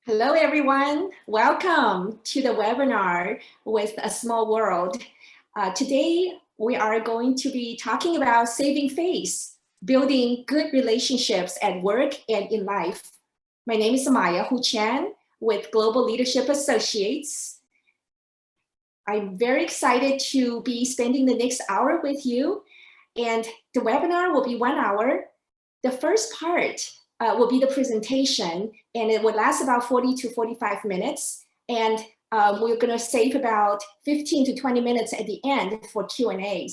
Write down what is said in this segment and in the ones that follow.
Hello, everyone. Welcome to the webinar with A Small World. Today, we are going to be talking about saving face, building good relationships at work and in life. My name is Maya Hu Chan with Global Leadership Associates. I'm very excited to be spending the next hour with you, and the webinar will be 1 hour. The first part will be the presentation, and it will last about 40 to 45 minutes. And we're going to save about 15 to 20 minutes at the end for Q&A.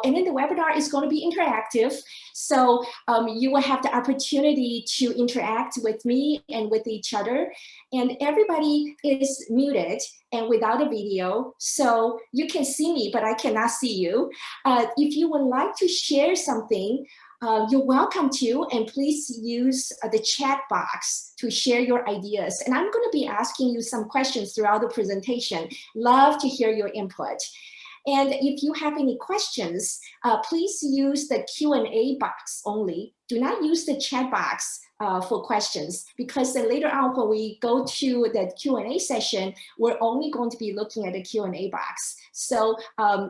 And then the webinar is going to be interactive. So you will have the opportunity to interact with me and with each other. And everybody is muted and without a video. So you can see me, but I cannot see you. If you would like to share something, you're welcome to, and please use the chat box to share your ideas. And I'm going to be asking you some questions throughout the presentation. Love to hear your input. And if you have any questions, please use the Q&A box only. Do not use the chat box for questions, because then later on when we go to the Q&A session, we're only going to be looking at the Q&A box. So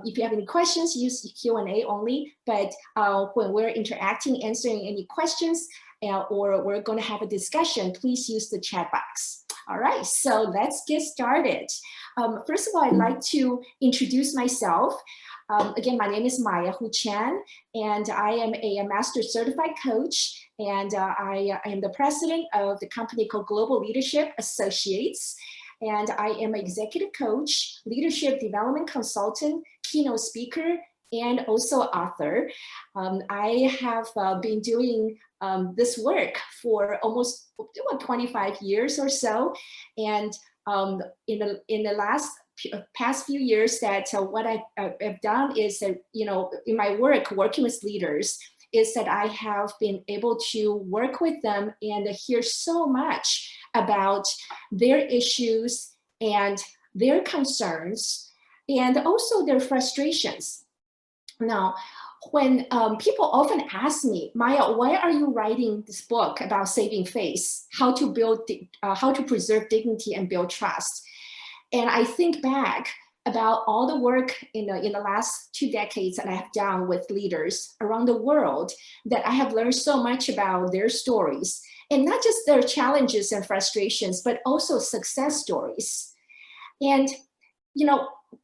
if you have any questions, use Q&A only, but when we're interacting, answering any questions, or we're going to have a discussion, please use the chat box. All right, so let's get started. First of all, I'd like to introduce myself. Again, my name is Maya Hu Chan, and I am a Master Certified Coach, and I am the president of the company called Global Leadership Associates. And I am an executive coach, leadership development consultant, keynote speaker, and also author. I have been doing this work for almost 25 years or so. And in the past few years, that what I've done is that, in my work, working with leaders, is that I have been able to work with them and hear so much about their issues and their concerns and also their frustrations. Now, when people often ask me, Maya, why are you writing this book about saving face, how to preserve dignity and build trust? And I think back about all the work in the last 2 decades that I have done with leaders around the world, that I have learned so much about their stories, and not just their challenges and frustrations, but also success stories. And,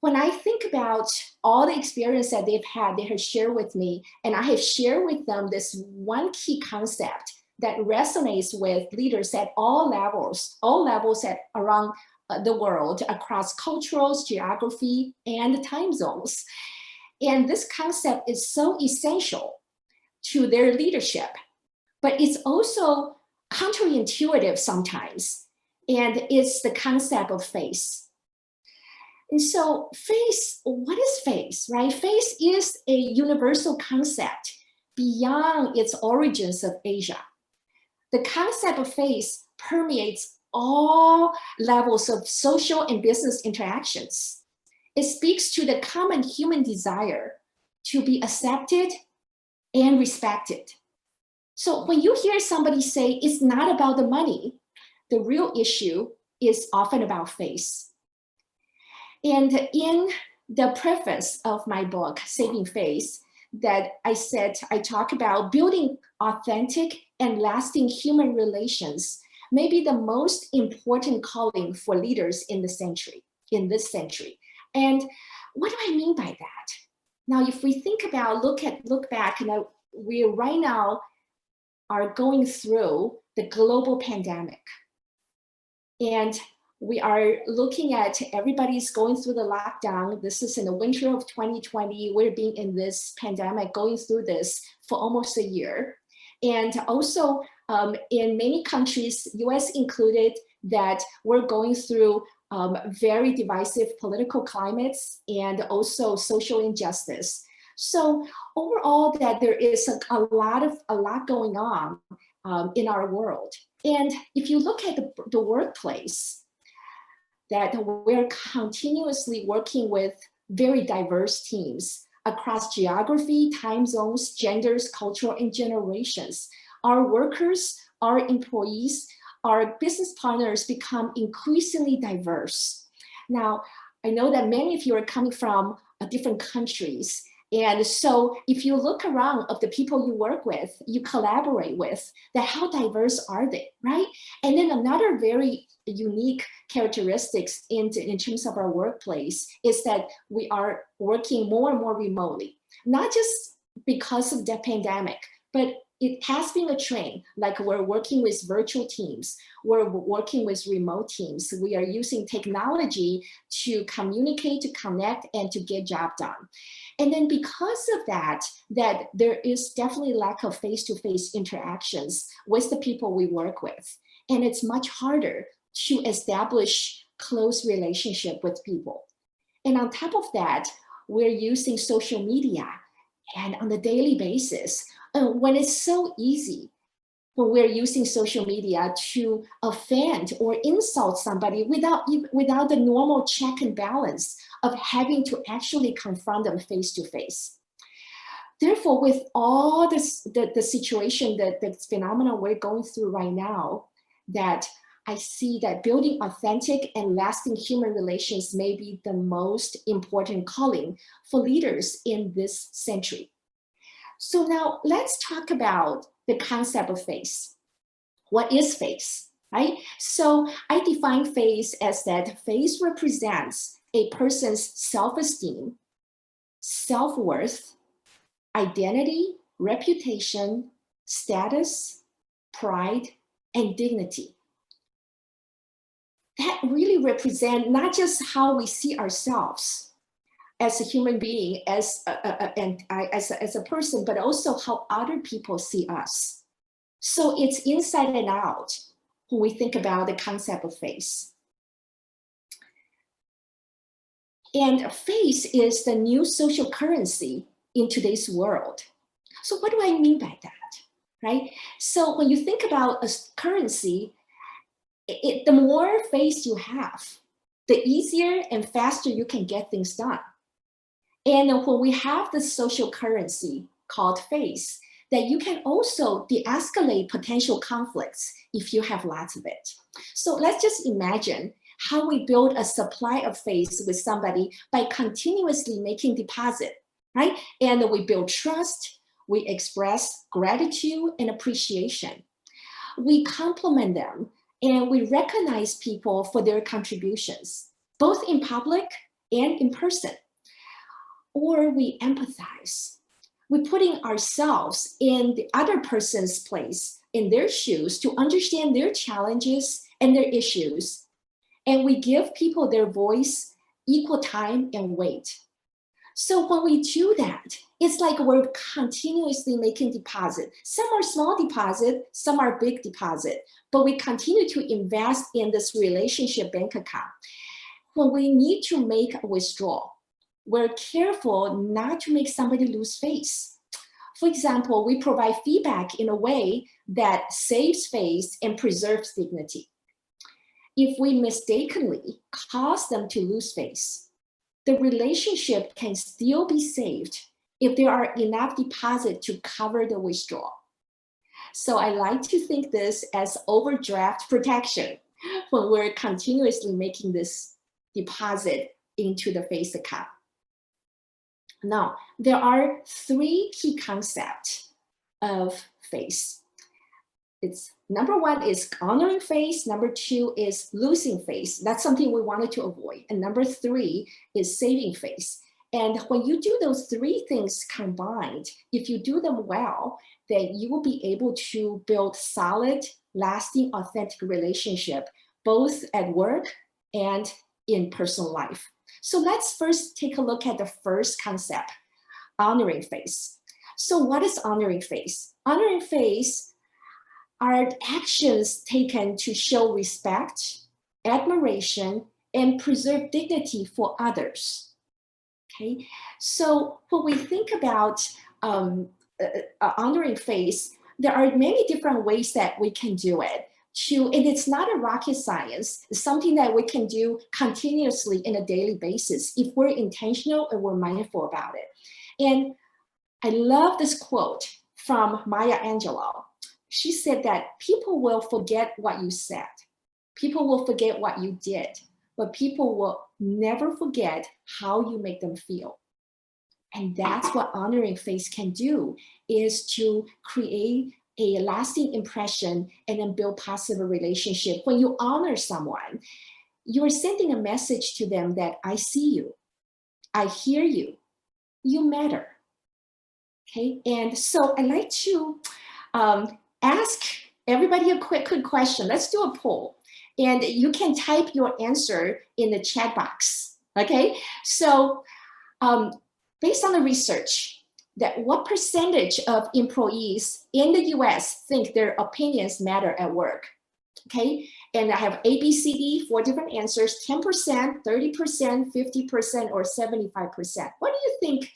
when I think about all the experience that they have shared with me, and I have shared with them this one key concept that resonates with leaders at all levels around the world, across cultures, geography, and time zones. And this concept is so essential to their leadership, but it's also counterintuitive sometimes. And it's the concept of face. And so face, what is face, right? Face is a universal concept beyond its origins of Asia. The concept of face permeates all levels of social and business interactions. It speaks to the common human desire to be accepted and respected. So when you hear somebody say it's not about the money, the real issue is often about face. And in the preface of my book, Saving Face, that I talk about building authentic and lasting human relations, maybe the most important calling for leaders in this century. And what do I mean by that? Now, if we think about, look back, and we right now are going through the global pandemic. And we are looking at everybody's going through the lockdown. This is in the winter of 2020. We're being in this pandemic, going through this for almost a year. And also in many countries, US included, that we're going through very divisive political climates and also social injustice. So overall, that there is a lot going on in our world. And if you look at the workplace, that we're continuously working with very diverse teams across geography, time zones, genders, culture, and generations. Our workers, our employees our business partners become increasingly diverse. Now, I know that many of you are coming from different countries. And so if you look around of the people you work with, you collaborate with, that how diverse are they, right? And then another very unique characteristics in terms of our workplace is that we are working more and more remotely, not just because of the pandemic, but it has been a trend. Like we're working with virtual teams, we're working with remote teams. We are using technology to communicate, to connect, and to get job done. And then because of that there is definitely lack of face-to-face interactions with the people we work with. And it's much harder to establish close relationship with people. And on top of that, we're using social media and on a daily basis. When it's so easy, when we're using social media to offend or insult somebody without the normal check and balance of having to actually confront them face to face. Therefore, with all this, the situation, the phenomenon we're going through right now, that I see that building authentic and lasting human relations may be the most important calling for leaders in this century. So now let's talk about the concept of face. What is face, right? So I define face as that face represents a person's self-esteem, self-worth, identity, reputation, status, pride, and dignity. That really represent not just how we see ourselves as a human being, as a person, but also how other people see us. So it's inside and out when we think about the concept of face. And face is the new social currency in today's world. So what do I mean by that, right? So when you think about a currency, the more face you have, the easier and faster you can get things done. And when we have the social currency called face, that you can also de-escalate potential conflicts if you have lots of it. So let's just imagine how we build a supply of face with somebody by continuously making deposit, right? And we build trust, we express gratitude and appreciation. We compliment them and we recognize people for their contributions, both in public and in person. Or we empathize. We're putting ourselves in the other person's place, in their shoes, to understand their challenges and their issues. And we give people their voice, equal time and weight. So when we do that, it's like we're continuously making deposit. Some are small deposit, some are big deposit, but we continue to invest in this relationship bank account. When we need to make a withdrawal, we're careful not to make somebody lose face. For example, we provide feedback in a way that saves face and preserves dignity. If we mistakenly cause them to lose face, the relationship can still be saved if there are enough deposit to cover the withdrawal. So I like to think this as overdraft protection when we're continuously making this deposit into the face account. Now, there are three key concepts of face. It's number one is honoring face. Number two is losing face. That's something we wanted to avoid. And number three is saving face. And when you do those three things combined, if you do them well, then you will be able to build solid, lasting, authentic relationship, both at work and in personal life. So let's first take a look at the first concept, honoring face. So what is honoring face? Honoring face are actions taken to show respect, admiration, and preserve dignity for others. Okay, so when we think about honoring face, there are many different ways that we can do it. And it's not a rocket science. It's something that we can do continuously in a daily basis if we're intentional and we're mindful about it. And I love this quote from Maya Angelou. she said that people will forget what you said. People will forget what you did, but people will never forget how you make them feel. And that's what honoring face can do, is to create a lasting impression and then build positive relationship. When you honor someone, you're sending a message to them that I see you, I hear you, you matter. Okay, and so I'd like to ask everybody a quick question. Let's do a poll. And you can type your answer in the chat box, okay? So based on the research, that what percentage of employees in the US think their opinions matter at work? Okay, and I have A, B, C, D, 4 different answers, 10%, 30%, 50%, or 75%. What do you think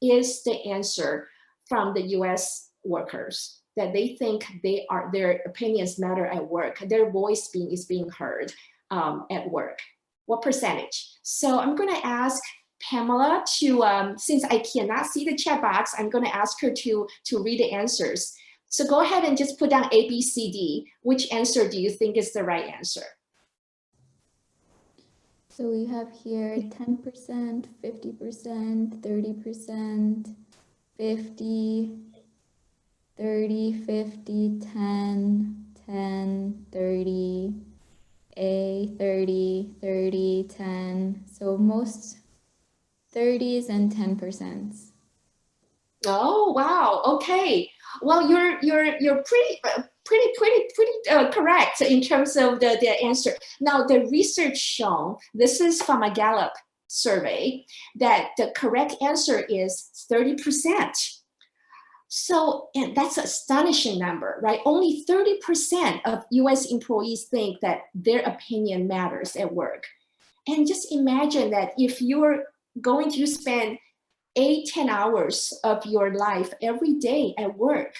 is the answer from the US workers, that they think their opinions matter at work, their voice is being heard at work? What percentage? So I'm going to ask Pamela to, since I cannot see the chat box, I'm going to ask her to read the answers. So go ahead and just put down A, B, C, D. Which answer do you think is the right answer? So we have here 10%, 50%, 30%, 50, 30, 50, 10, 10, 30, A, 30, 30, 10. So most 30s and 10%. Oh, wow. Okay. Well, you're pretty correct in terms of the answer. Now, the research shown, this is from a Gallup survey, that the correct answer is 30%. So, and that's an astonishing number, right? Only 30% of US employees think that their opinion matters at work. And just imagine that if you're going to spend 8-10 hours of your life every day at work,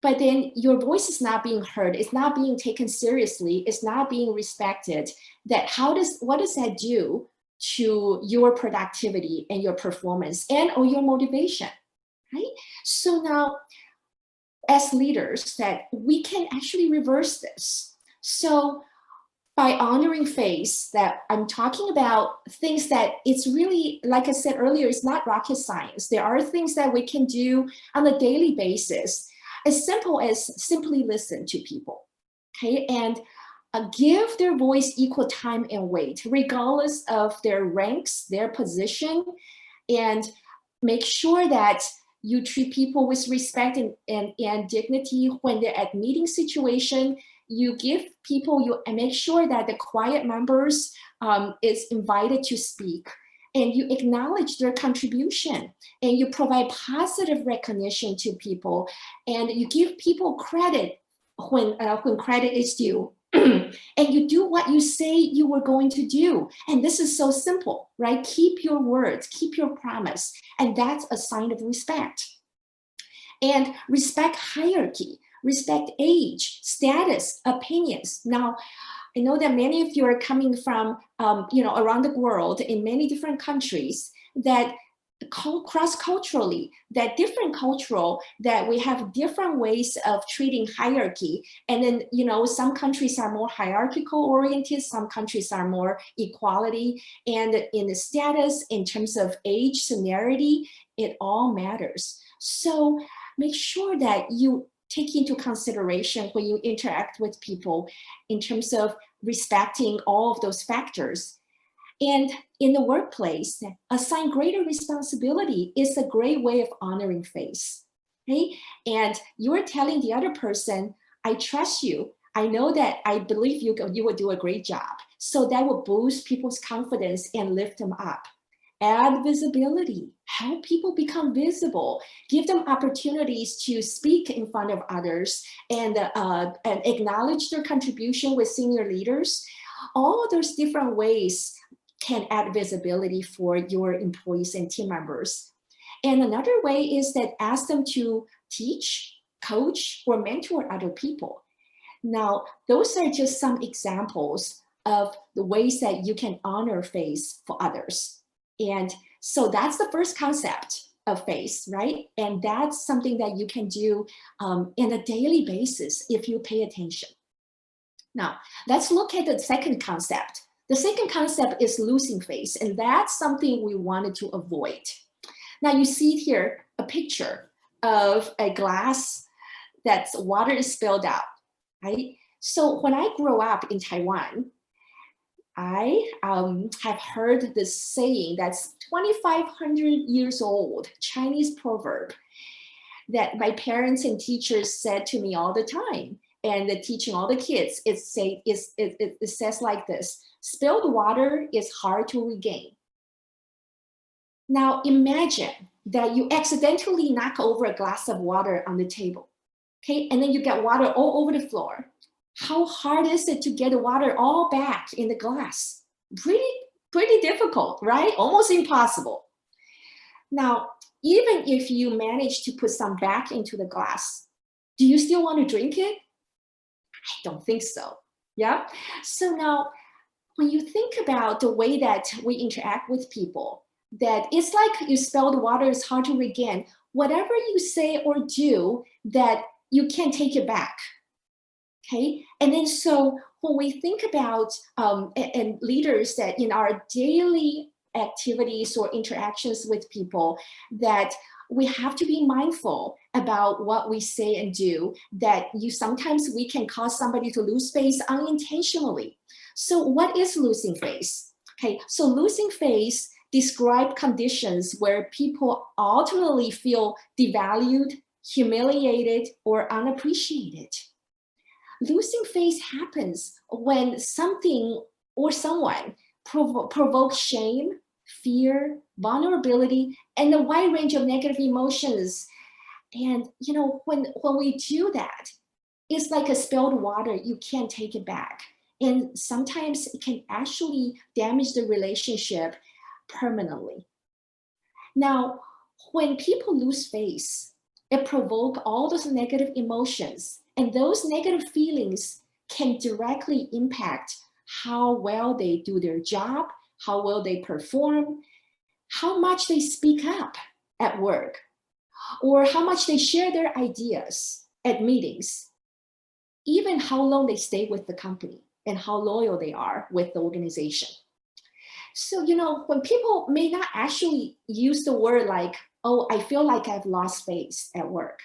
but then your voice is not being heard, it's not being taken seriously, it's not being respected, that what does that do to your productivity and your performance and or your motivation, right? So now, as leaders, that we can actually reverse this. So by honoring face, that I'm talking about things that it's really, like I said earlier, it's not rocket science. There are things that we can do on a daily basis, as simple as simply listen to people, okay? And give their voice equal time and weight, regardless of their ranks, their position, and make sure that you treat people with respect and dignity when they're at meeting situation. You give people, you make sure that the quiet members is invited to speak, and you acknowledge their contribution, and you provide positive recognition to people, and you give people credit when credit is due. And you do what you say you were going to do. And this is so simple, right? Keep your words, keep your promise. And that's a sign of respect. And respect hierarchy, respect age, status, opinions. Now, I know that many of you are coming from, around the world in many different countries, that cross-culturally, that different cultural, that we have different ways of treating hierarchy. And then, some countries are more hierarchical oriented, some countries are more equality. And in the status, in terms of age, seniority, it all matters. So make sure that you take into consideration when you interact with people in terms of respecting all of those factors. And in the workplace, assign greater responsibility is a great way of honoring face, okay? And you're telling the other person, I trust you. I know that I believe you will do a great job. So that will boost people's confidence and lift them up. Add visibility, help people become visible, give them opportunities to speak in front of others, and acknowledge their contribution with senior leaders. All of those different ways can add visibility for your employees and team members. And another way is that ask them to teach, coach, or mentor other people. Now, those are just some examples of the ways that you can honor face for others. And so that's the first concept of face, right? And that's something that you can do in a daily basis if you pay attention. Now, let's look at the second concept. The second concept is losing face, and that's something we wanted to avoid. Now, you see here a picture of a glass that's water is spilled out, right? So when I grew up in Taiwan, I have heard this saying that's 2,500 years old, Chinese proverb that my parents and teachers said to me all the time. And the teaching all the kids, it says like this: spilled water is hard to regain. Now imagine that you accidentally knock over a glass of water on the table, okay? And then you get water all over the floor. How hard is it to get the water all back in the glass? Pretty difficult, right? Almost impossible. Now, even if you manage to put some back into the glass, do you still want to drink it? I don't think so. Yeah. So now, when you think about the way that we interact with people, that it's like you spilled water is hard to regain. Whatever you say or do, that you can't take it back. Okay. And then so when we think about and leaders that in our daily activities or interactions with people, that we have to be mindful about what we say and do, that sometimes we can cause somebody to lose face unintentionally. So what is losing face? Okay, so losing face describe conditions where people ultimately feel devalued, humiliated, or unappreciated. Losing face happens when something or someone provokes shame, fear, vulnerability, and a wide range of negative emotions. And when we do that, it's like a spilled water. You can't take it back. And sometimes it can actually damage the relationship permanently. Now, when people lose face, it provokes all those negative emotions. And those negative feelings can directly impact how well they do their job, how well they perform, how much they speak up at work, or how much they share their ideas at meetings, even how long they stay with the company and how loyal they are with the organization. So, when people may not actually use the word like, oh, I feel like I've lost face at work,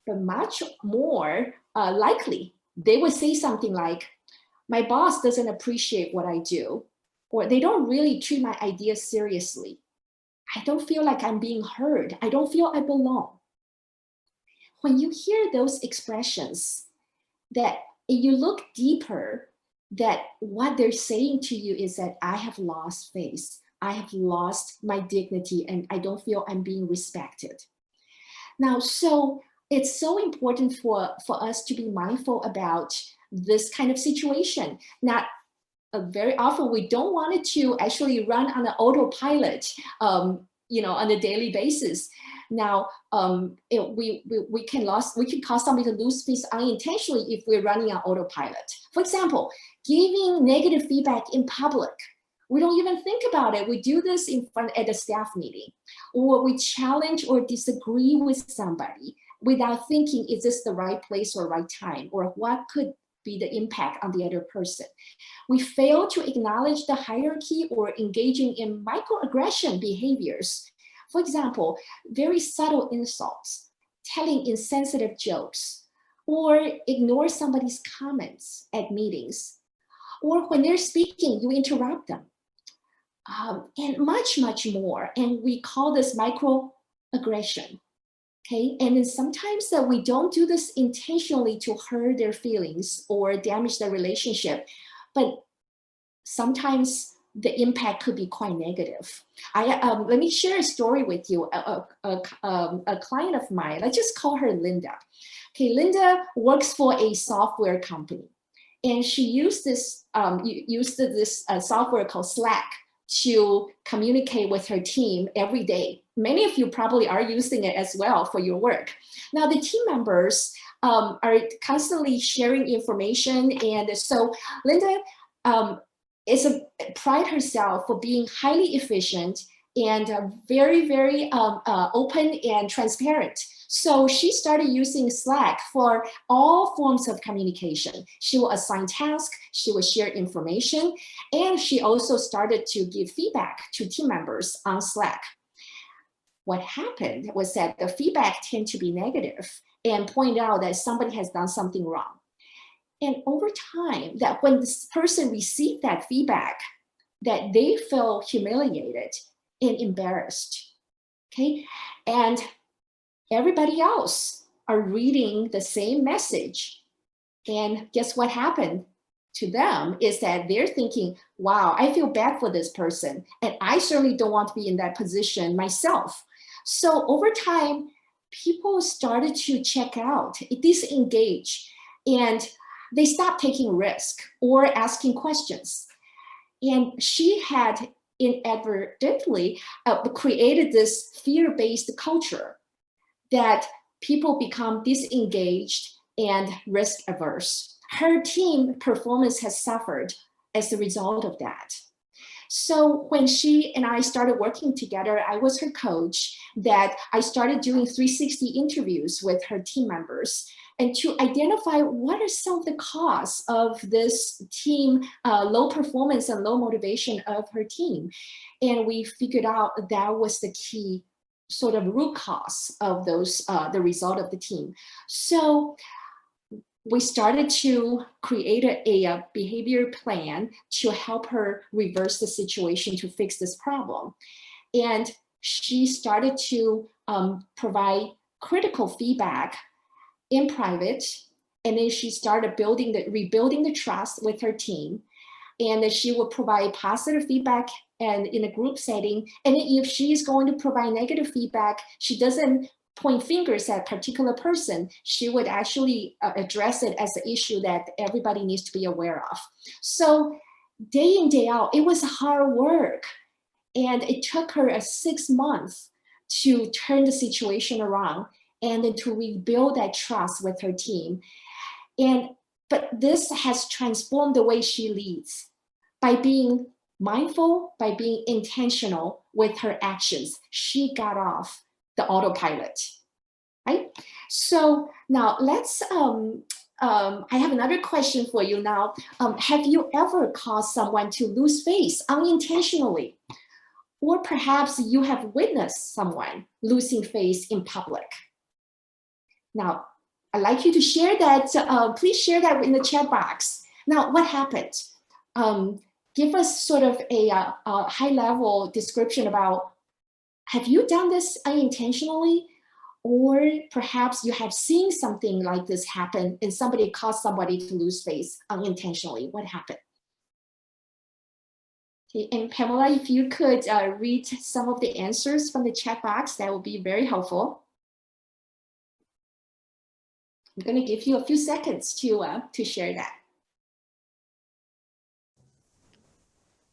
but much more likely, they would say something like, my boss doesn't appreciate what I do, or they don't really treat my ideas seriously. I don't feel like I'm being heard. I don't feel I belong. When you hear those expressions, that you look deeper, that what they're saying to you is that I have lost face. I have lost my dignity, and I don't feel I'm being respected. Now, so it's so important for us to be mindful about this kind of situation. Now, very often we don't want it to actually run on an autopilot, on a daily basis. Now, we can cause somebody to lose face unintentionally if we're running on autopilot. For example, giving negative feedback in public. We don't even think about it. We do this in front at a staff meeting, or we challenge or disagree with somebody without thinking, is this the right place or right time, or what could be the impact on the other person. We fail to acknowledge the hierarchy or engaging in microaggression behaviors. For example, very subtle insults, telling insensitive jokes, or ignore somebody's comments at meetings, or when they're speaking, you interrupt them, and much, much more. And we call this microaggression. Okay, and then sometimes that we don't do this intentionally to hurt their feelings or damage their relationship, but sometimes the impact could be quite negative. Let me share a story with you. A client of mine, let's just call her Linda. Okay, Linda works for a software company, and she used this software called Slack to communicate with her team every day. Many of you probably are using it as well for your work. Now, the team members are constantly sharing information, and so Linda pride herself for being highly efficient and very, very open and transparent. So she started using Slack for all forms of communication. She will assign tasks, she will share information, and she also started to give feedback to team members on Slack. What happened was that the feedback tended to be negative and point out that somebody has done something wrong. And over time, that when this person received that feedback, that they feel humiliated and embarrassed, okay? And everybody else are reading the same message. And guess what happened to them is that they're thinking, wow, I feel bad for this person. And I certainly don't want to be in that position myself. So over time, people started to check out, disengage, and they stopped taking risk or asking questions. And she had inadvertently created this fear-based culture that people become disengaged and risk averse. Her team performance has suffered as a result of that. So when she and I started working together, I was her coach, that I started doing 360 interviews with her team members and to identify what are some of the causes of this team low performance and low motivation of her team. And we figured out that was the key sort of root cause of those, the result of the team. So we started to create a behavior plan to help her reverse the situation to fix this problem. And she started to provide critical feedback in private. And then she started rebuilding the trust with her team. And then she would provide positive feedback and in a group setting. And if she's going to provide negative feedback, she doesn't point fingers at a particular person. She would actually address it as an issue that everybody needs to be aware of. So day in, day out, it was hard work. And it took her 6 months to turn the situation around and then to rebuild that trust with her team. But this has transformed the way she leads by being mindful, by being intentional with her actions. She got off the autopilot, right? So now let's, I have another question for you now. Have you ever caused someone to lose face unintentionally? Or perhaps you have witnessed someone losing face in public. Now, I'd like you to share that. Please share that in the chat box. Now, what happened? Give us sort of a high-level description about, have you done this unintentionally? Or perhaps you have seen something like this happen and somebody caused somebody to lose face unintentionally. What happened? Okay, and Pamela, if you could read some of the answers from the chat box, that would be very helpful. I'm going to give you a few seconds to share that.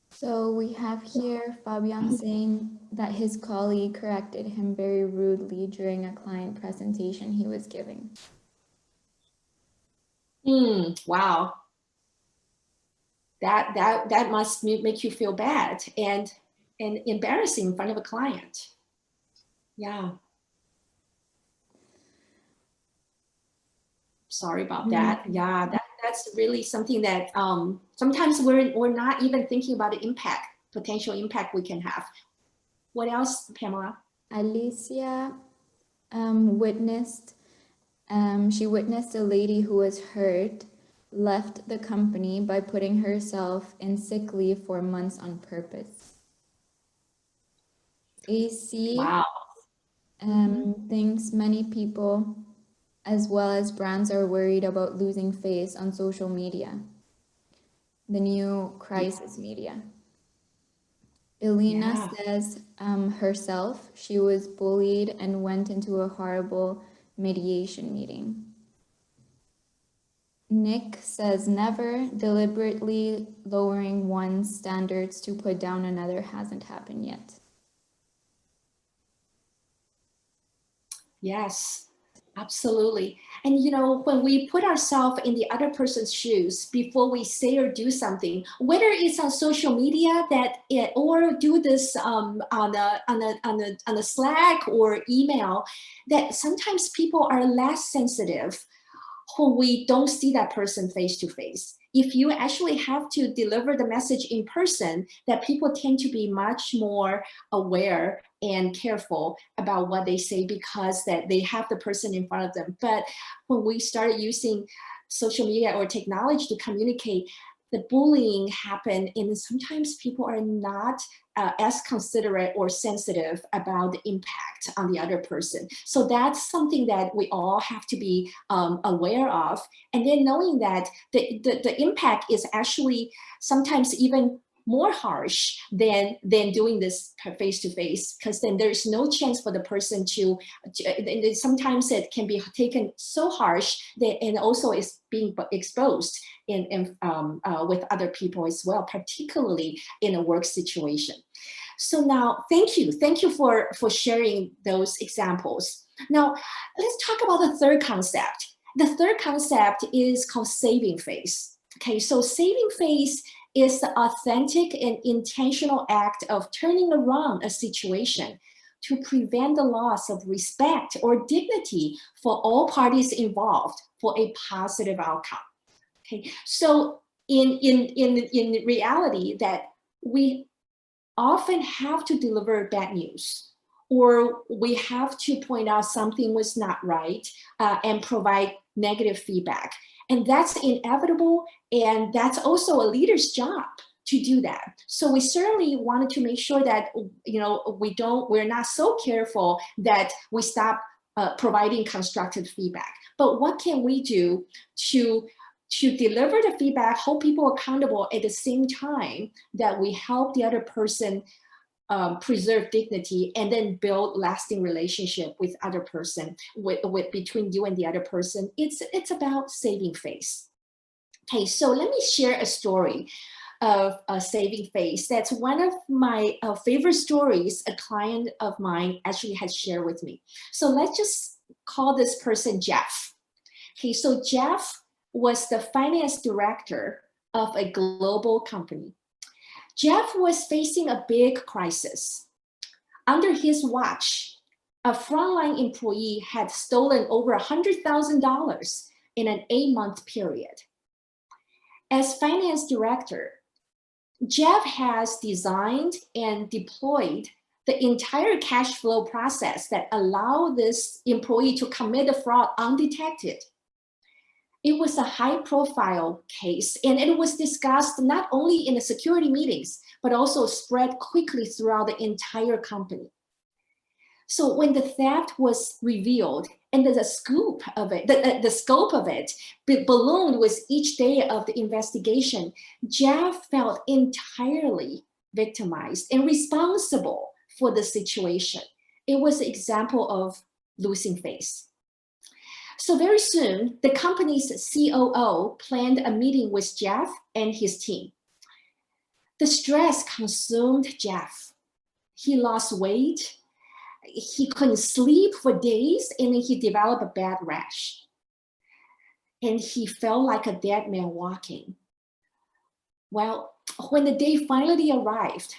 So we have here Fabian saying that his colleague corrected him very rudely during a client presentation he was giving. Wow. That must make you feel bad and embarrassing in front of a client. Yeah. Sorry about that. Yeah, that's really something that sometimes we're not even thinking about the potential impact we can have. What else, Pamela? Alicia witnessed a lady who was hurt left the company by putting herself in sick leave for months on purpose. AC wow. thinks many people as well as brands are worried about losing face on social media, the new crisis media. Elena says herself, she was bullied and went into a horrible mediation meeting. Nick says never, deliberately lowering one's standards to put down another hasn't happened yet. Yes. Absolutely. And you know, when we put ourselves in the other person's shoes before we say or do something, whether it's on social media or do this on the Slack or email, that sometimes people are less sensitive when we don't see that person face to face. If you actually have to deliver the message in person, that people tend to be much more aware and careful about what they say because that they have the person in front of them. But when we started using social media or technology to communicate, the bullying happen, and sometimes people are not as considerate or sensitive about the impact on the other person. So that's something that we all have to be aware of. And then knowing that the impact is actually sometimes even more harsh than doing this face to face, because then there's no chance for the person to sometimes it can be taken so harsh that, and also is being exposed with other people as well, particularly in a work situation. So now, thank you for sharing those examples. Now, let's talk about the third concept. The third concept is called saving face. Okay, so saving face is the authentic and intentional act of turning around a situation to prevent the loss of respect or dignity for all parties involved for a positive outcome. Okay, so in reality, that we often have to deliver bad news, or we have to point out something was not right and provide negative feedback. And that's inevitable, and that's also a leader's job to do that. So we certainly wanted to make sure that, you know, we're not so careful that we stop providing constructive feedback. But what can we do to deliver the feedback, hold people accountable at the same time that we help the other person preserve dignity, and then build lasting relationship with other person, with between you and the other person? It's about saving face. Okay, so let me share a story of a saving face. That's one of my favorite stories a client of mine actually has shared with me. So let's just call this person Jeff. Okay, so Jeff was the finance director of a global company. Jeff was facing a big crisis. Under his watch, a frontline employee had stolen over $100,000 in an 8-month period. As finance director, Jeff has designed and deployed the entire cash flow process that allowed this employee to commit the fraud undetected. It was a high-profile case, and it was discussed not only in the security meetings, but also spread quickly throughout the entire company. So when the theft was revealed, and the scoop of it, the scope of it ballooned with each day of the investigation, Jeff felt entirely victimized and responsible for the situation. It was an example of losing face. So very soon, the company's COO planned a meeting with Jeff and his team. The stress consumed Jeff. He lost weight, he couldn't sleep for days, and he developed a bad rash. And he felt like a dead man walking. Well, when the day finally arrived,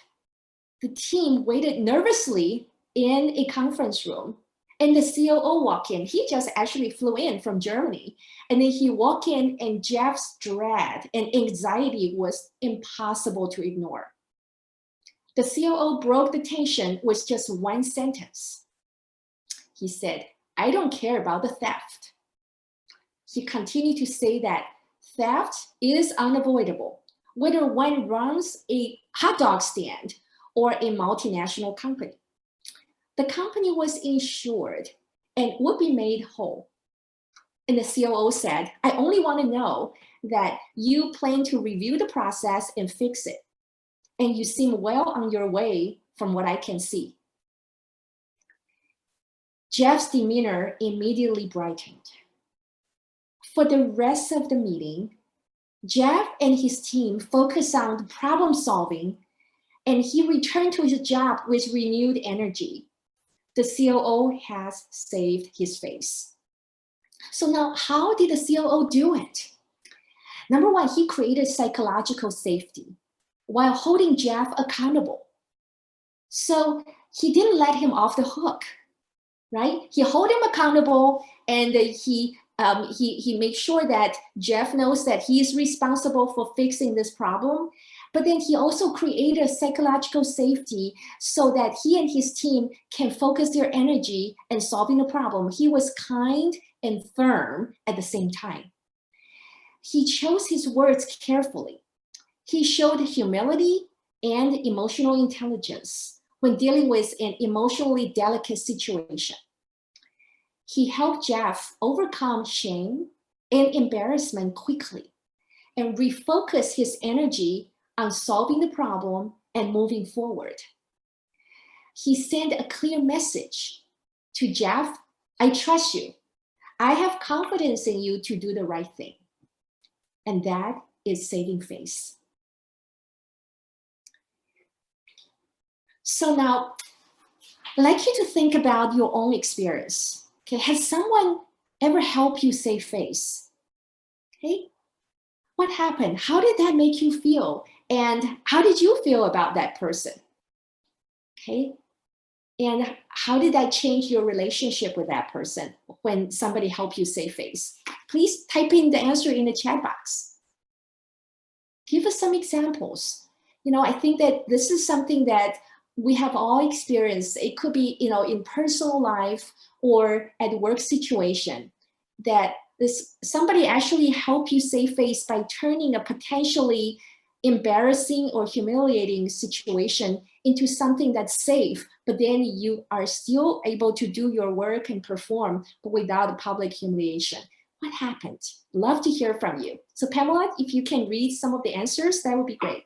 the team waited nervously in a conference room. And the COO walked in. He just actually flew in from Germany. And then he walked in, and Jeff's dread and anxiety was impossible to ignore. The COO broke the tension with just one sentence. He said, "I don't care about the theft." He continued to say that theft is unavoidable, whether one runs a hot dog stand or a multinational company. The company was insured and would be made whole. And the COO said, "I only want to know that you plan to review the process and fix it. And you seem well on your way from what I can see." Jeff's demeanor immediately brightened. For the rest of the meeting, Jeff and his team focused on problem solving, and he returned to his job with renewed energy. The COO has saved his face. So now, how did the COO do it? Number one, he created psychological safety while holding Jeff accountable. So he didn't let him off the hook, right? He held him accountable, and he made sure that Jeff knows that he is responsible for fixing this problem. But then he also created psychological safety so that he and his team can focus their energy in solving the problem. He was kind and firm at the same time. He chose his words carefully. He showed humility and emotional intelligence when dealing with an emotionally delicate situation. He helped Jeff overcome shame and embarrassment quickly and refocus his energy on solving the problem and moving forward. He sent a clear message to Jeff: I trust you. I have confidence in you to do the right thing. And that is saving face. So now, I'd like you to think about your own experience. Okay, has someone ever helped you save face? Okay, what happened? How did that make you feel? And how did you feel about that person? Okay, and how did that change your relationship with that person when somebody helped you save face? Please type in the answer in the chat box. Give us some examples. I think that this is something that we have all experienced. It could be, in personal life or at work situation, that somebody actually help you save face by turning a potentially embarrassing or humiliating situation into something that's safe, but then you are still able to do your work and perform, but without public humiliation. What happened? Love to hear from you. So Pamela, if you can read some of the answers, that would be great.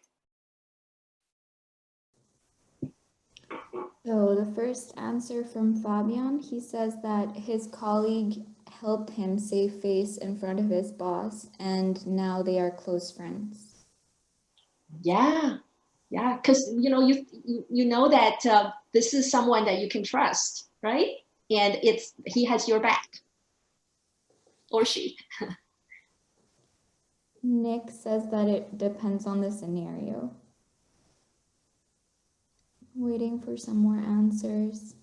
So the first answer from Fabian, he says that his colleague helped him save face in front of his boss, and now they are close friends. Yeah, because you know that this is someone that you can trust, right? And he has your back, or she. Nick says that it depends on the scenario. Waiting for some more answers.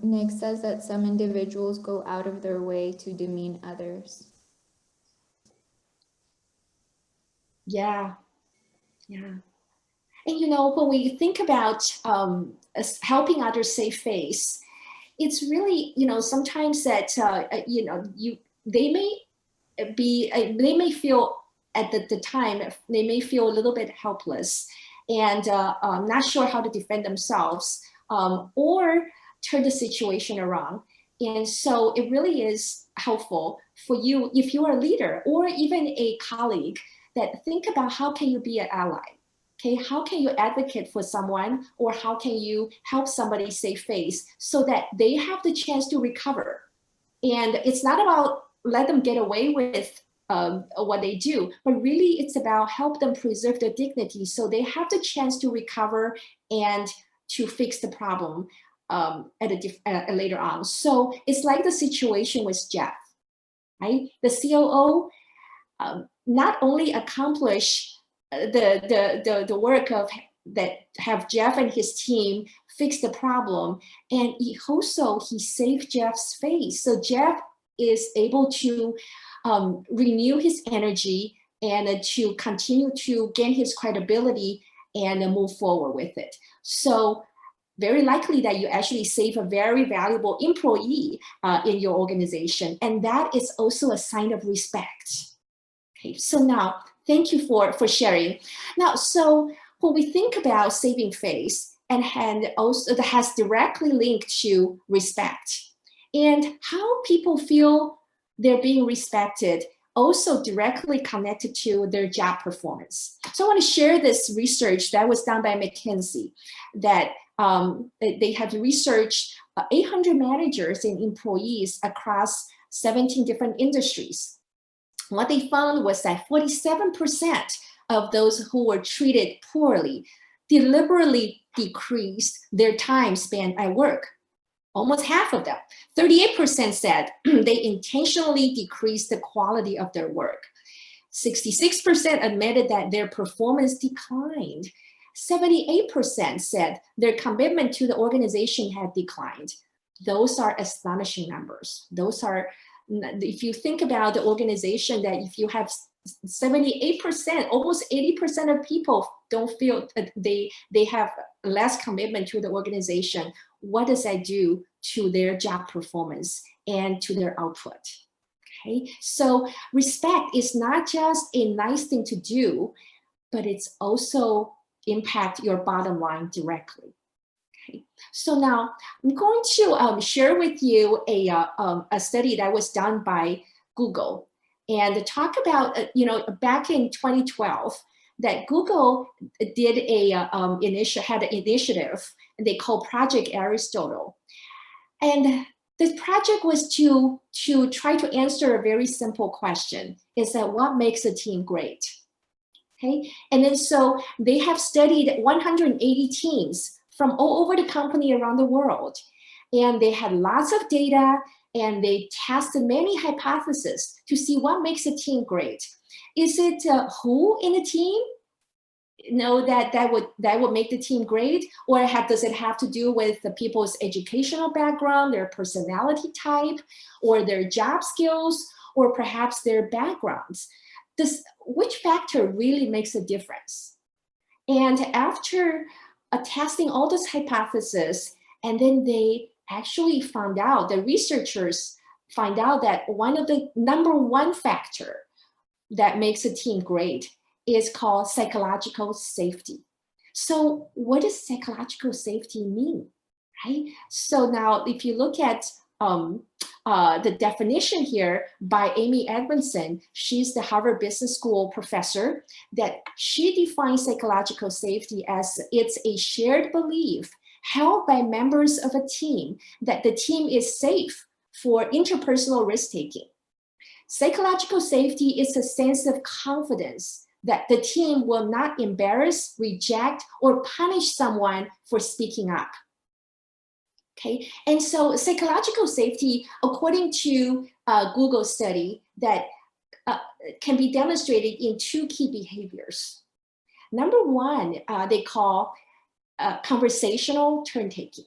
Nick says that some individuals go out of their way to demean others. Yeah. And when we think about helping others save face, it's really, sometimes that they may feel at the time, they may feel a little bit helpless and not sure how to defend themselves, or turn the situation around. And so it really is helpful for you, if you are a leader or even a colleague, that think about how can you be an ally. Okay, how can you advocate for someone, or how can you help somebody save face so that they have the chance to recover? And it's not about let them get away with what they do, but really it's about help them preserve their dignity so they have the chance to recover and to fix the problem later on. So it's like the situation with Jeff, right? The COO not only accomplish the work of that have Jeff and his team fix the problem, and he saved Jeff's face. So Jeff is able to renew his energy and to continue to gain his credibility and move forward with it. So very likely that you actually save a very valuable employee in your organization, and that is also a sign of respect. Okay, so now, thank you for sharing. Now, so when we think about saving face, and also that has directly linked to respect, and how people feel they're being respected, also directly connected to their job performance. So I want to share this research that was done by McKinsey, that they have researched 800 managers and employees across 17 different industries. What they found was that 47% of those who were treated poorly deliberately decreased their time spent at work. Almost half of them. 38% said they intentionally decreased the quality of their work. 66% admitted that their performance declined. 78% said their commitment to the organization had declined. Those are astonishing numbers. Those are, if you think about the organization, that if you have 78%, almost 80% of people don't feel they have less commitment to the organization, what does that do to their job performance and to their output? Okay, so respect is not just a nice thing to do, but it's also impact your bottom line directly. Okay, so now I'm going to share with you a study that was done by Google, and talk about back in 2012 that Google did had an initiative they call Project Aristotle, and this project was to try to answer a very simple question: is that what makes a team great? Okay, and then so they have studied 180 teams from all over the company around the world, and they had lots of data, and they tested many hypotheses to see what makes a team great. Is it who in the team? That would make the team great, or does it have to do with the people's educational background, their personality type, or their job skills, or perhaps their backgrounds? Which factor really makes a difference? And after testing all those hypotheses, and then they actually found out, the researchers find out that one of the number one factor that makes a team great is called psychological safety. So what does psychological safety mean, right? So now if you look at the definition here by Amy Edmondson, she's the Harvard Business School professor, that she defines psychological safety as it's a shared belief held by members of a team that the team is safe for interpersonal risk-taking. Psychological safety is a sense of confidence that the team will not embarrass, reject, or punish someone for speaking up. Okay, and so psychological safety, according to Google study, that can be demonstrated in two key behaviors. Number one, they call conversational turn-taking.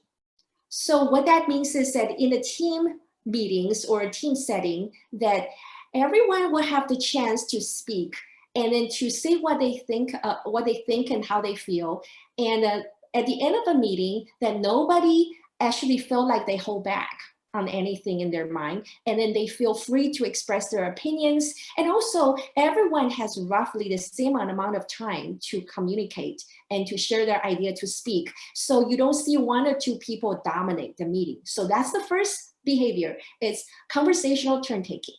So what that means is that in a team meetings or a team setting, that everyone will have the chance to speak and then to say what they think and how they feel. And at the end of a meeting, that nobody actually feel like they hold back on anything in their mind, and then they feel free to express their opinions. And also everyone has roughly the same amount of time to communicate and to share their idea, to speak. So you don't see one or two people dominate the meeting. So that's the first behavior, is conversational turn-taking.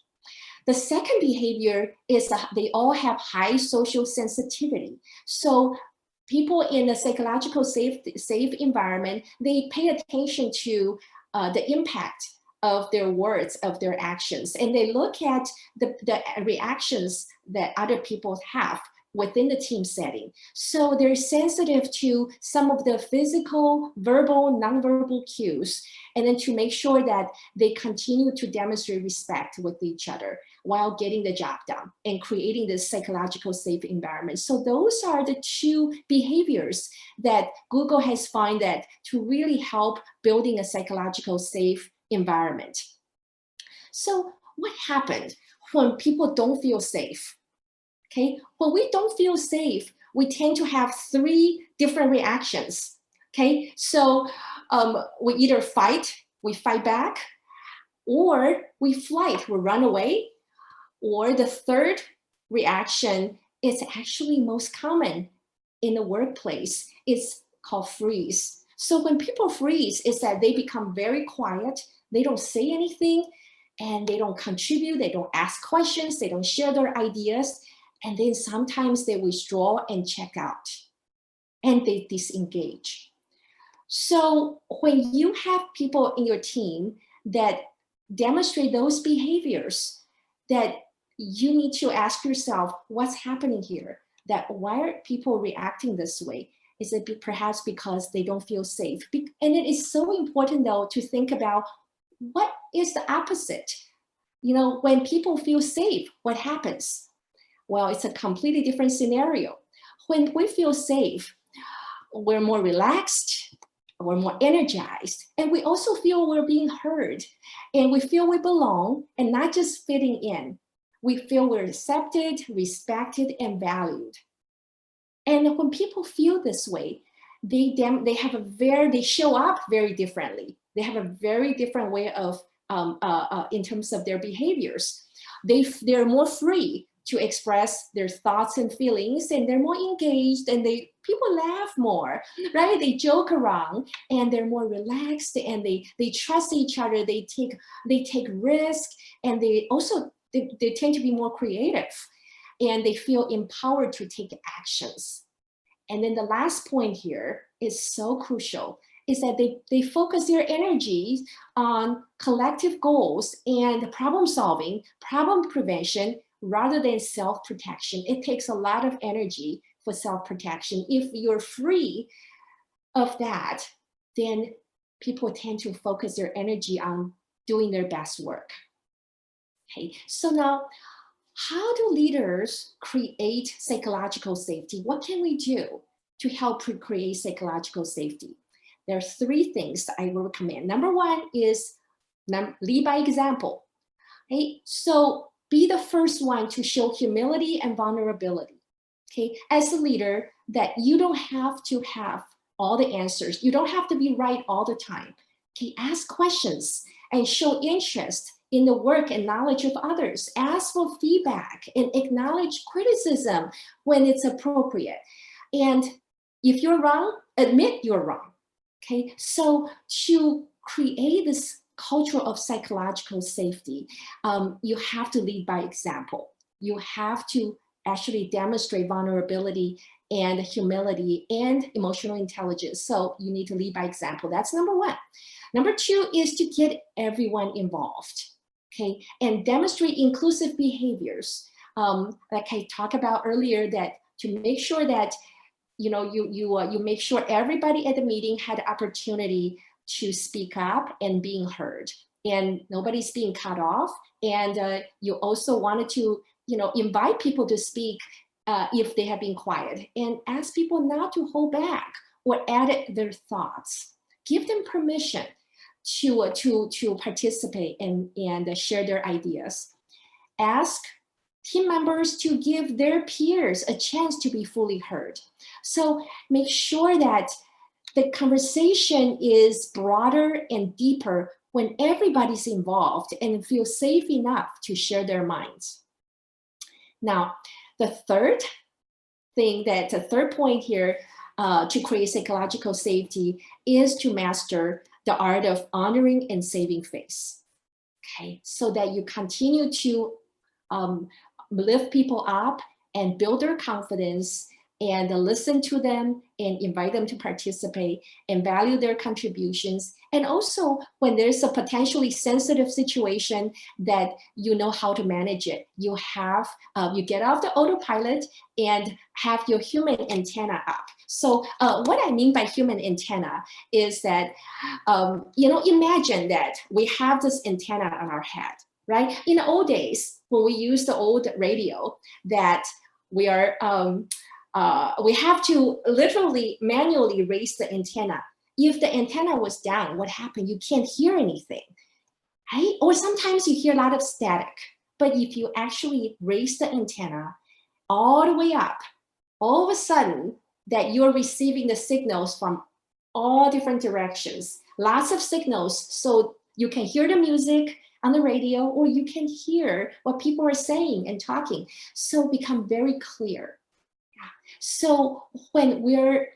The second behavior is they all have high social sensitivity. So people in a psychological safe environment, they pay attention to the impact of their words, of their actions, and they look at the reactions that other people have within the team setting. So they're sensitive to some of the physical, verbal, nonverbal cues, and then to make sure that they continue to demonstrate respect with each other while getting the job done and creating this psychological safe environment. So those are the two behaviors that Google has found that to really help building a psychological safe environment. So what happened when people don't feel safe? Okay, when we don't feel safe, we tend to have three different reactions. Okay, so we either we fight back, or we flight, we run away, or the third reaction is actually most common in the workplace. It's called freeze. So when people freeze, it's that they become very quiet, they don't say anything, and they don't contribute, they don't ask questions, they don't share their ideas, and then sometimes they withdraw and check out, and they disengage. So when you have people in your team that demonstrate those behaviors, that you need to ask yourself, what's happening here? that why are people reacting this way? Is it perhaps because they don't feel safe? And it is so important though to think about what is the opposite. When people feel safe, what happens? Well, it's a completely different scenario. When we feel safe, we're more relaxed, we're more energized, and we also feel we're being heard, and we feel we belong and not just fitting in. We feel we're accepted, respected, and valued. And when people feel this way, they show up very differently. They have a very different way of in terms of their behaviors. They're more free to express their thoughts and feelings, and they're more engaged, and people laugh more, right? They joke around, and they're more relaxed, and they trust each other. They take risk, and they tend to be more creative, and they feel empowered to take actions. And then the last point here is so crucial, is that they focus their energy on collective goals and problem solving, problem prevention, rather than self-protection. It takes a lot of energy for self-protection. If you're free of that, then people tend to focus their energy on doing their best work. Okay, so now, how do leaders create psychological safety? What can we do to help create psychological safety? There are three things I will recommend. Number one is lead by example. Okay, so be the first one to show humility and vulnerability. Okay, as a leader, that you don't have to have all the answers. You don't have to be right all the time. Okay, ask questions and show interest in the work and knowledge of others. Ask for feedback and acknowledge criticism when it's appropriate. And if you're wrong, admit you're wrong. Okay, so to create this culture of psychological safety, you have to lead by example. You have to actually demonstrate vulnerability and humility and emotional intelligence. So you need to lead by example. That's number one. Number two is to get everyone involved, okay, and demonstrate inclusive behaviors. Like I talked about earlier, that to make sure that you make sure everybody at the meeting had opportunity to speak up and being heard, and nobody's being cut off. And you also wanted to invite people to speak if they have been quiet, and ask people not to hold back or edit their thoughts. Give them permission to participate and share their ideas. Ask team members to give their peers a chance to be fully heard. So make sure that the conversation is broader and deeper when everybody's involved and feel safe enough to share their minds. Now, the third point here to create psychological safety is to master the art of honoring and saving face. Okay, so that you continue to lift people up and build their confidence, and listen to them and invite them to participate and value their contributions. And also, when there's a potentially sensitive situation, that you know how to manage it. You get off the autopilot and have your human antenna up. So what I mean by human antenna is that, imagine that we have this antenna on our head, right? In the old days, when we used the old radio, that we have to literally manually raise the antenna. If the antenna was down, what happened? You can't hear anything, right? Or sometimes you hear a lot of static. But if you actually raise the antenna all the way up, all of a sudden that you're receiving the signals from all different directions, lots of signals, so you can hear the music on the radio, or you can hear what people are saying and talking. So become very clear. So when we're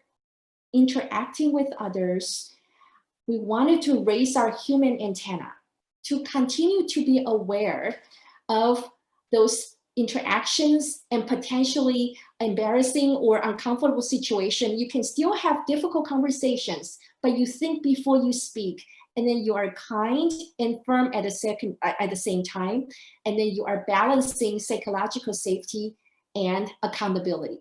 interacting with others, we wanted to raise our human antenna to continue to be aware of those interactions and potentially embarrassing or uncomfortable situation. You can still have difficult conversations, but you think before you speak, and then you are kind and firm at the same time, and then you are balancing psychological safety and accountability.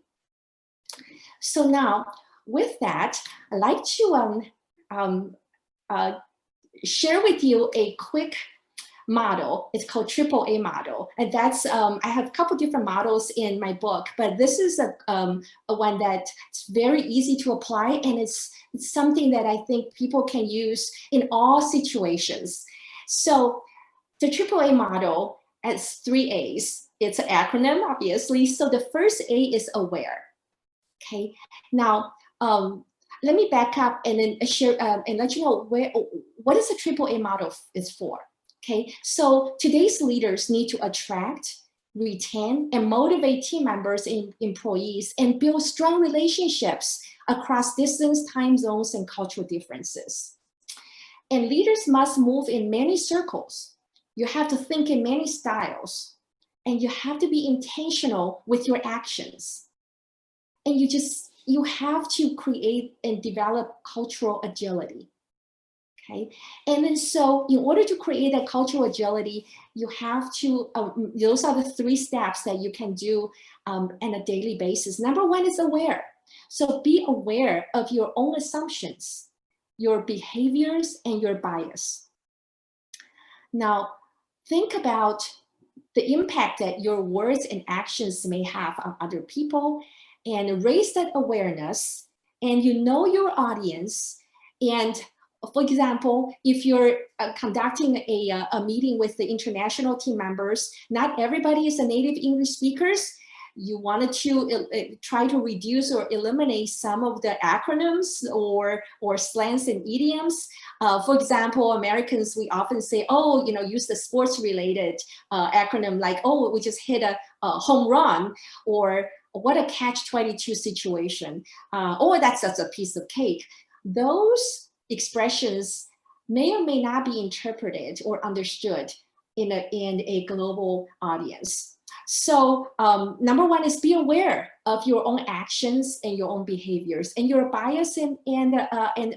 So now with that, I'd like to share with you a quick model. It's called AAA model. And that's, I have a couple different models in my book, but this is a one that's very easy to apply. And it's something that I think people can use in all situations. So the AAA model has 3 A's. It's an acronym, obviously. So the first A is aware. Okay. Now, let me back up and then share and let you know what is a AAA model is for. Okay, so today's leaders need to attract, retain, and motivate team members and employees and build strong relationships across distance, time zones, and cultural differences. And leaders must move in many circles. You have to think in many styles, and you have to be intentional with your actions. And you have to create and develop cultural agility. Okay, and then so in order to create that cultural agility, you have to, those are the 3 steps that you can do on a daily basis. Number 1 is aware. So be aware of your own assumptions, your behaviors, and your bias. Now, think about the impact that your words and actions may have on other people, and raise that awareness, and you know your audience. And for example, if you're conducting a meeting with the international team members, not everybody is a native English speakers. You wanted to try to reduce or eliminate some of the acronyms or slangs and idioms. For example, Americans, we often say, oh, use the sports related acronym like, oh, we just hit a home run, or what a catch-22 situation, or that's just a piece of cake. Those expressions may or may not be interpreted or understood in a global audience. So number 1 is be aware of your own actions and your own behaviors and your bias and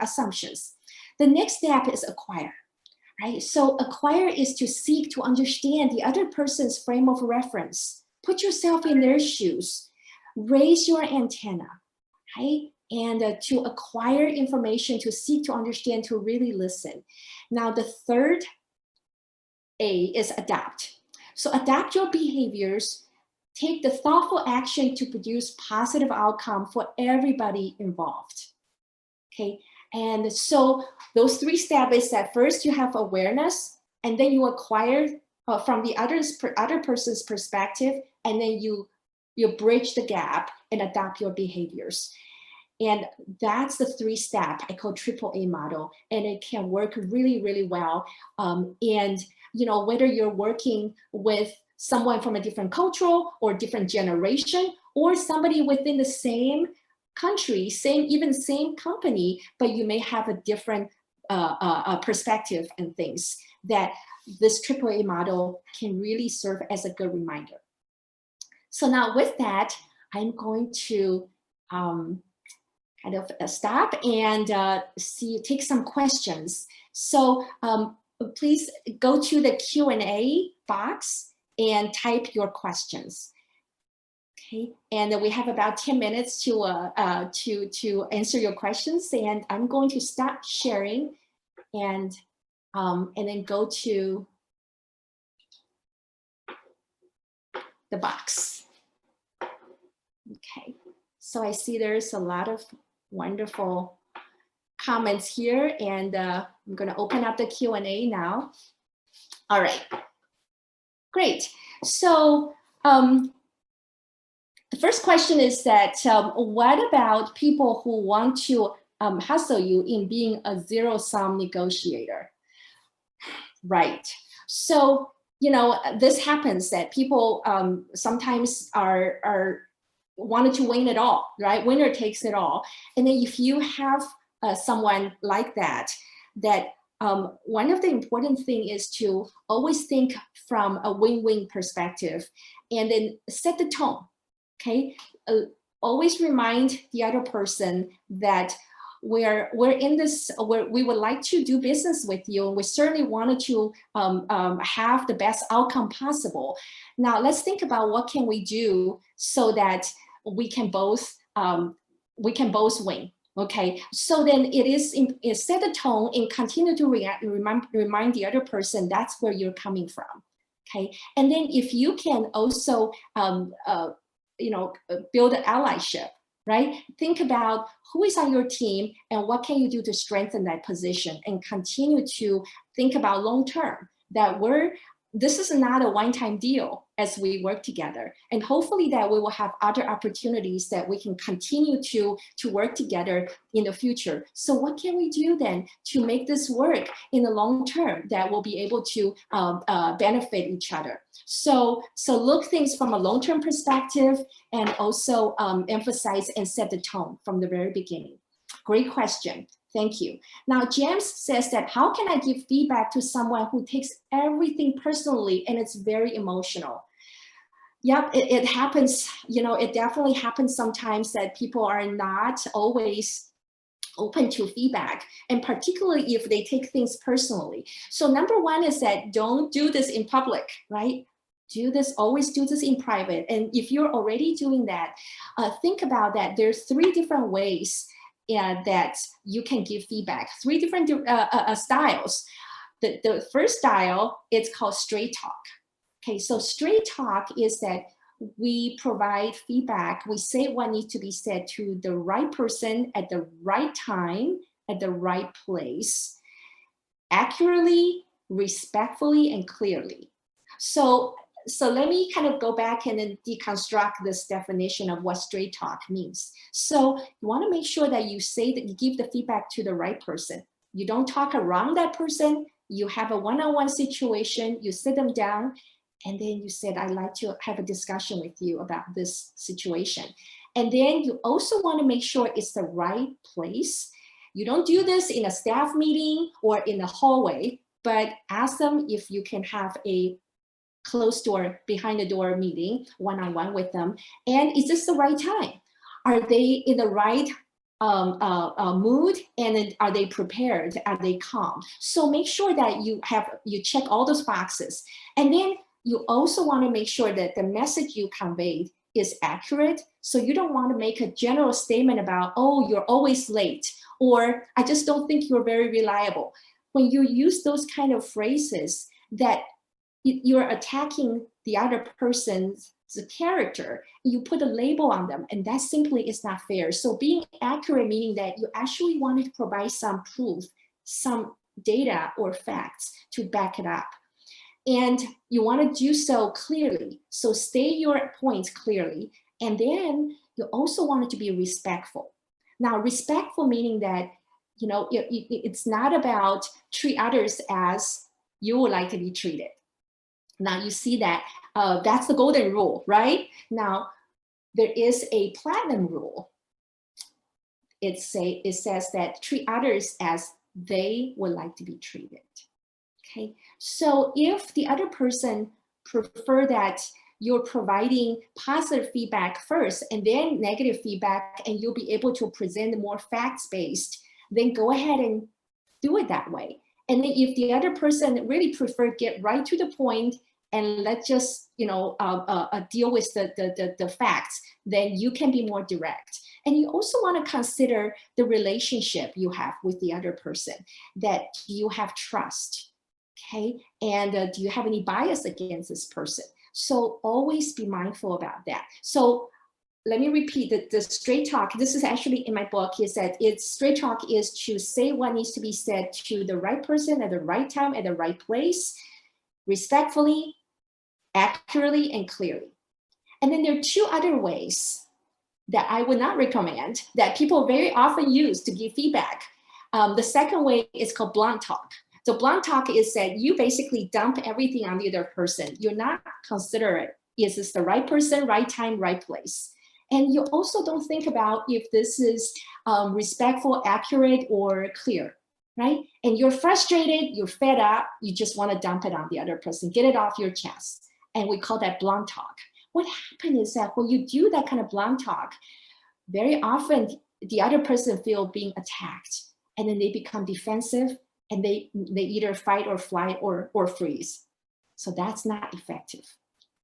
assumptions. The next step is acquire, right? So acquire is to seek to understand the other person's frame of reference. Put yourself in their shoes. Raise your antenna, right? And to acquire information, to seek to understand, to really listen. Now, the third A is adapt. So adapt your behaviors, take the thoughtful action to produce positive outcome for everybody involved, okay? And so those 3 steps is that first you have awareness, and then you acquire from the other person's perspective, and then you bridge the gap and adapt your behaviors. And that's the 3 step I call AAA model, and it can work really, really well. And whether you're working with someone from a different cultural or different generation, or somebody within the same country, even same company, but you may have a different perspective and things, that this AAA model can really serve as a good reminder. So now with that, I'm going to kind of stop and take some questions. So please go to the Q&A box and type your questions. Okay, and we have about 10 minutes to answer your questions, and I'm going to stop sharing and then go to the box. Okay, so I see there's a lot of wonderful comments here, and I'm going to open up the Q&A now. All right, great. So the first question is that what about people who want to hustle you in being a zero-sum negotiator? Right. So this happens, that people sometimes are wanted to win it all, right? Winner takes it all. And then if you have someone like that, one of the important thing is to always think from a win-win perspective, and then set the tone, okay? Always remind the other person that we're in this, we would like to do business with you, and we certainly wanted to have the best outcome possible. Now let's think about what can we do so that we can both we can both win. Okay, so then it set the tone and continue to remind the other person that's where you're coming from. Okay, and then if you can also build an allyship, right? Think about who is on your team and what can you do to strengthen that position, and continue to think about long term, that this is not a one-time deal as we work together. And hopefully that we will have other opportunities that we can continue to work together in the future. So what can we do then to make this work in the long term that will be able to benefit each other? So look things from a long-term perspective, and also emphasize and set the tone from the very beginning. Great question. Thank you. Now, James says that how can I give feedback to someone who takes everything personally and it's very emotional? Yep, it happens. It definitely happens sometimes that people are not always open to feedback, and particularly if they take things personally. So number one is that don't do this in public, right? Always do this in private. And if you're already doing that, think about that. There's 3 different ways that you can give feedback, 3 different styles. The first style, it's called straight talk. Okay, so straight talk is that we provide feedback. We say what needs to be said to the right person at the right time, at the right place, accurately, respectfully, and clearly. So let me kind of go back and then deconstruct this definition of what straight talk means. So you want to make sure that you say that you give the feedback to the right person. You don't talk around that person. You have a one-on-one situation, you sit them down, and then you said, I'd like to have a discussion with you about this situation. And then you also want to make sure it's the right place. You don't do this in a staff meeting or in a hallway, but ask them if you can have a closed door, behind the door meeting, one-on-one with them. And is this the right time? Are they in the right mood, and then are they prepared? Are they calm? So make sure that you check all those boxes. And then you also want to make sure that the message you conveyed is accurate. So you don't want to make a general statement about, oh, you're always late, or I just don't think you're very reliable. When you use those kind of phrases, that you're attacking the other person's character, you put a label on them, and that simply is not fair. So being accurate, meaning that you actually want to provide some proof, some data or facts to back it up. And you want to do so clearly. So state your points clearly. And then you also want it to be respectful. Now, respectful meaning that, it's not about treat others as you would like to be treated. Now you see that that's the golden rule, right? Now, there is a platinum rule. It says that treat others as they would like to be treated. Okay, so if the other person prefer that you're providing positive feedback first and then negative feedback, and you'll be able to present more facts-based, then go ahead and do it that way. And then if the other person really prefer get right to the point and let's just deal with the facts, then you can be more direct. And you also want to consider the relationship you have with the other person, that you have trust, okay? And do you have any bias against this person? So always be mindful about that. So let me repeat that the straight talk, this is actually in my book, is that straight talk is to say what needs to be said to the right person at the right time, at the right place, respectfully, accurately, and clearly. And then there are 2 other ways that I would not recommend that people very often use to give feedback. The second way is called blunt talk. So blunt talk is that you basically dump everything on the other person. You're not considerate. Is this the right person, right time, right place? And you also don't think about if this is respectful, accurate, or clear, right? And you're frustrated, you're fed up, you just want to dump it on the other person, get it off your chest. And we call that blunt talk. What happens is that when you do that kind of blunt talk, very often the other person feels being attacked, and then they become defensive, and they either fight or flight or freeze. So that's not effective.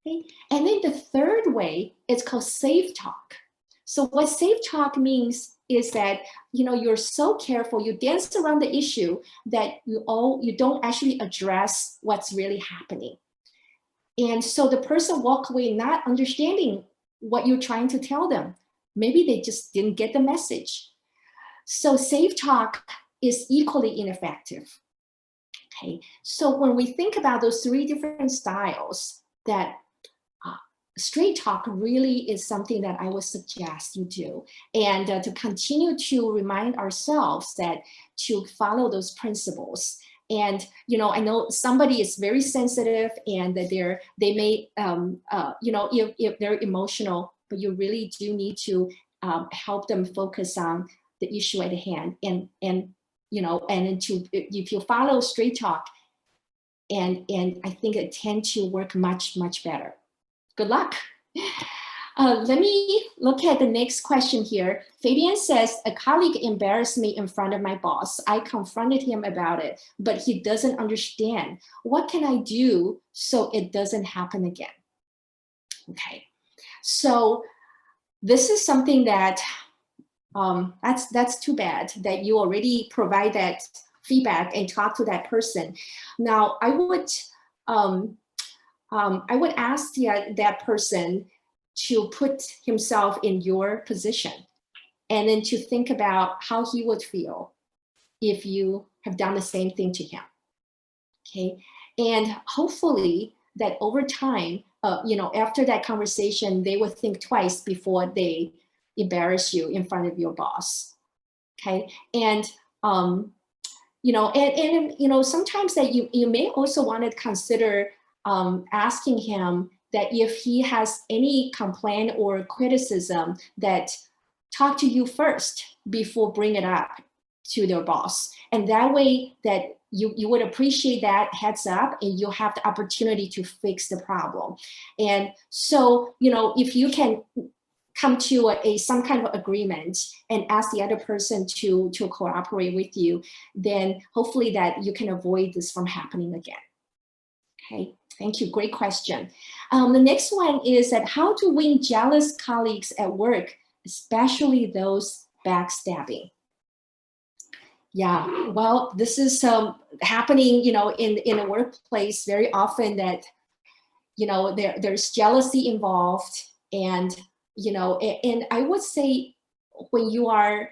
Okay? And then the third way is called safe talk. So what safe talk means is that, you're so careful, you dance around the issue that you don't actually address what's really happening. And so the person walk away not understanding what you're trying to tell them. Maybe they just didn't get the message. So safe talk is equally ineffective. Okay, so when we think about those three different styles, that straight talk really is something that I would suggest you do. And to continue to remind ourselves that to follow those principles. And, I know somebody is very sensitive and that they may, if they're emotional, but you really do need to help them focus on the issue at hand. And if you follow straight talk, and I think it tend to work much, much better. Good luck. Let me look at the next question here. Fabian says, a colleague embarrassed me in front of my boss. I confronted him about it, but he doesn't understand. What can I do so it doesn't happen again? Okay, so this is something that that's too bad that you already provide that feedback and talk to that person. Now, I would ask that person to put himself in your position and then to think about how he would feel if you have done the same thing to him. Okay, and hopefully that over time, after that conversation, they would think twice before they embarrass you in front of your boss. Okay, and sometimes that you may also want to consider asking him that if he has any complaint or criticism, that talk to you first before bring it up to their boss. And that way that you would appreciate that heads up and you'll have the opportunity to fix the problem. And so, if you can come to some kind of agreement and ask the other person to cooperate with you, then hopefully that you can avoid this from happening again. Okay, thank you, great question. The next one is that how to win jealous colleagues at work, especially those backstabbing. Yeah, well, this is happening, in a workplace very often that, there's jealousy involved. And and I would say when you are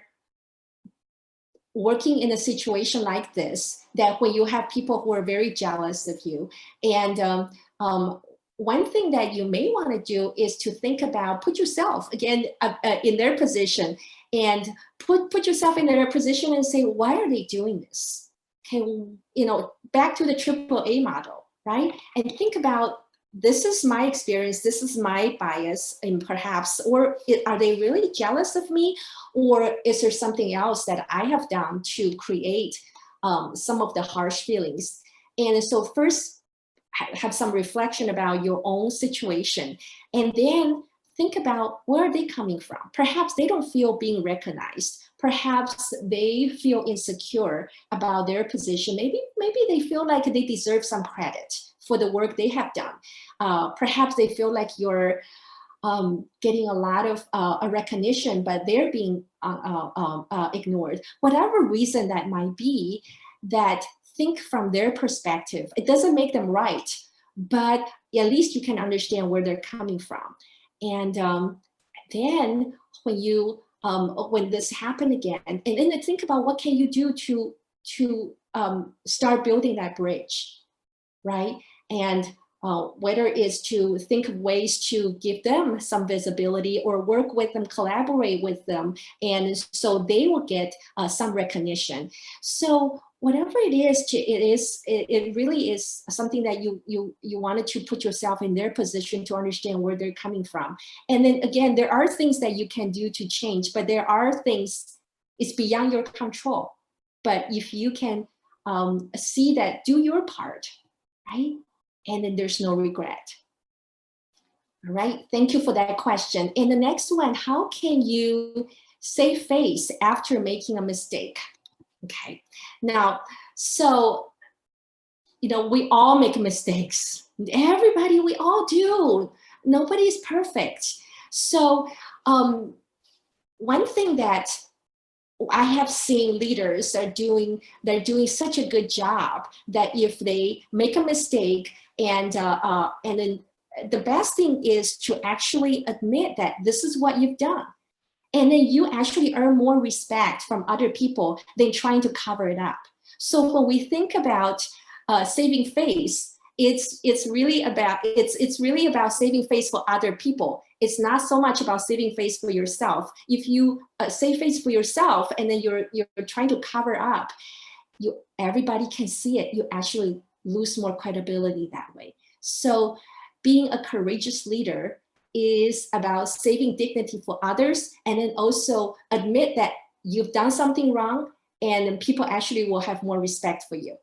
working in a situation like this, that when you have people who are very jealous of you, and one thing that you may want to do is to think about, put yourself again in their position, and put yourself in their position and say, why are they doing this? Okay, back to the AAA model, right? And think about, this is my experience, this is my bias, and perhaps, or are they really jealous of me? Or is there something else that I have done to create some of the harsh feelings? And so first, have some reflection about your own situation, and then think about where are they coming from. Perhaps they don't feel being recognized. Perhaps they feel insecure about their position. Maybe they feel like they deserve some credit for the work they have done. Perhaps they feel like you're getting a lot of recognition, but they're being ignored. Whatever reason that might be, that think from their perspective. It doesn't make them right, but at least you can understand where they're coming from. And then when this happen again, and then think about what can you do to start building that bridge, right? And whether it's to think of ways to give them some visibility or work with them, collaborate with them, and so they will get some recognition. So whatever it is, it really is something that you wanted to put yourself in their position to understand where they're coming from. And then again, there are things that you can do to change, but there are things, it's beyond your control. But if you can see that, do your part, right? And then there's no regret. All right, thank you for that question. And the next one, how can you save face after making a mistake? Okay, now, so, we all make mistakes. Everybody, we all do. Nobody is perfect. So one thing that I have seen leaders they're doing such a good job that if they make a mistake and then the best thing is to actually admit that this is what you've done. And then you actually earn more respect from other people than trying to cover it up. So when we think about saving face, it's really about saving face for other people. It's not so much about saving face for yourself. If you save face for yourself and then you're trying to cover up, everybody can see it. You actually lose more credibility that way. So being a courageous leader is about saving dignity for others, and then also admit that you've done something wrong, and people actually will have more respect for you.